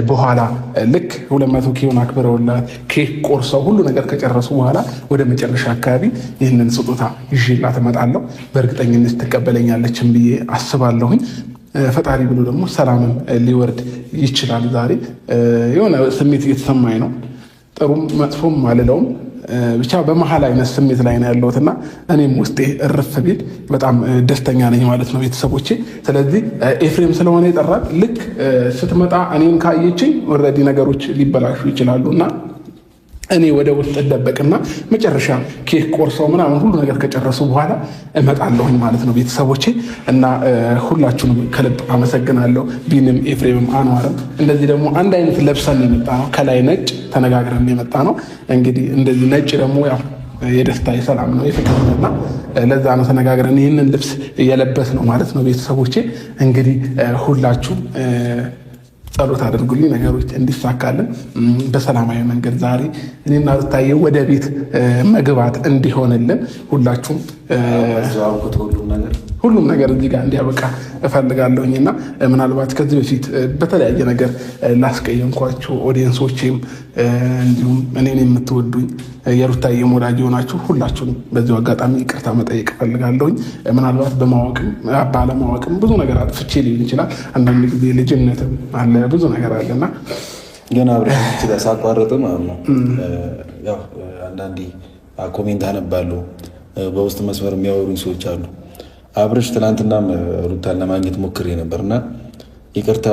በኋላ ልክ 200 ኪሎን አክብረውላት ኬክ ቆርሰው ሁሉ ነገር ከጨረሱ በኋላ ወደ መጨረሻ አካባቢ ይህንን ስጦታ ይዤላት እመጣለሁ። በእርግጠኝነት ትቀበለኛለችን ብዬ አስባለሁኝ። ፈጣሪ ብሎ ደግሞ ሰላምም ሊወርድ ይችላል። ዛሬ የሆነ ስሜት እየተሰማኝ ነው። ጥሩም መጥፎም አልለውም፣ ብቻ በመሀል አይነት ስሜት ላይ ነው ያለሁትና እኔም ውስጤ እርፍ ቢል በጣም ደስተኛ ነኝ ማለት ነው ቤተሰቦቼ። ስለዚህ ኤፍሬም ስለሆነ የጠራት ልክ ስትመጣ እኔም ካየችኝ ኦልሬዲ ነገሮች ሊበላሹ ይችላሉና እኔ ወደ ውስጥ እደበቅና መጨረሻ ኬክ ቆርሰው ምናምን ሁሉ ነገር ከጨረሱ በኋላ እመጣለሁኝ ማለት ነው ቤተሰቦቼ። እና ሁላችሁንም ከልብ አመሰግናለሁ። ቢንም፣ ኤፍሬምም፣ አንዋርም እንደዚህ ደግሞ አንድ አይነት ለብሰን የመጣ ነው። ከላይ ነጭ ተነጋግረን የመጣ ነው። እንግዲህ እንደዚህ ነጭ ደግሞ ያው የደስታ የሰላም ነው የፍቅርና ለዛ ነው ተነጋግረን ይህንን ልብስ እየለበስ ነው ማለት ነው ቤተሰቦቼ። እንግዲህ ሁላችሁም ጸሎት አድርጉልኝ ነገሮች እንዲሳካልን በሰላማዊ መንገድ ዛሬ እኔና ሩታዬ ወደ ቤት መግባት እንዲሆንልን ሁላችሁም ሁሉም ነገር እዚህ ጋር እንዲያበቃ እፈልጋለሁኝና ምናልባት ከዚህ በፊት በተለያየ ነገር ላስቀየምኳችሁ ኦዲየንሶቼም እንዲሁም እኔን የምትወዱኝ የሩታዬ ወዳጅ የሆናችሁ ሁላችሁንም በዚሁ አጋጣሚ ይቅርታ መጠየቅ እፈልጋለሁኝ። ምናልባት በማወቅም ባለማወቅም ብዙ ነገር አጥፍቼ ሊሆን ይችላል። አንዳንድ ጊዜ ልጅነትም አለ ብዙ ነገር አለና ግን አብረን ሳቋረጥ ማለት ነው ያው አንዳንዴ ኮሜንት አነባለሁ፣ በውስጥ መስመር የሚያወሩኝ ሰዎች አሉ። አብረሽ ትናንትናም ሩታን ለማግኘት ሞክሬ ነበርና ይቅርታ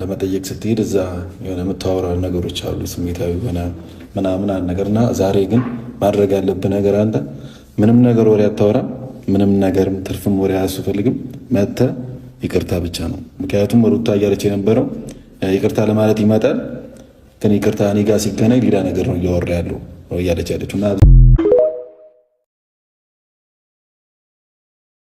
ለመጠየቅ ስትሄድ እዛ የሆነ የምታወራ ነገሮች አሉ ስሜታዊ ሆነ ምናምን ነገርና ዛሬ ግን ማድረግ ያለብህ ነገር አንተ ምንም ነገር ወሬ አታወራም፣ ምንም ነገርም ትርፍም ወሬ አያስፈልግም። መተህ ይቅርታ ብቻ ነው። ምክንያቱም ሩታ እያለች የነበረው ይቅርታ ለማለት ይመጣል፣ ግን ይቅርታ እኔ ጋር ሲገናኝ ሌላ ነገር ነው እያወራ ያለው እያለች ያለችው።